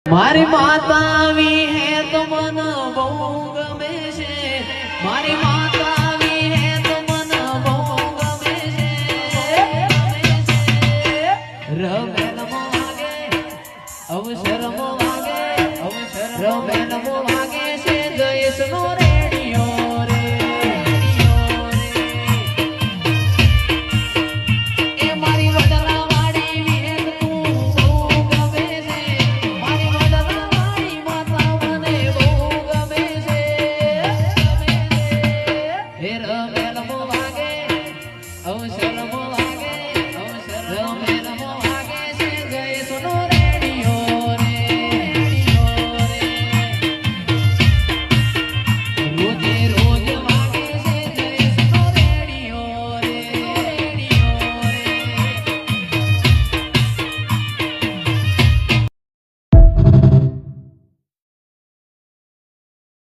મારી માતા આવી હે તો મને બહુ ગમે છે મારી માતા આવી હે તો મને બહુ ગમે છે રમે નમો વાગે અવસર મો વાગે રમે નમો વાગે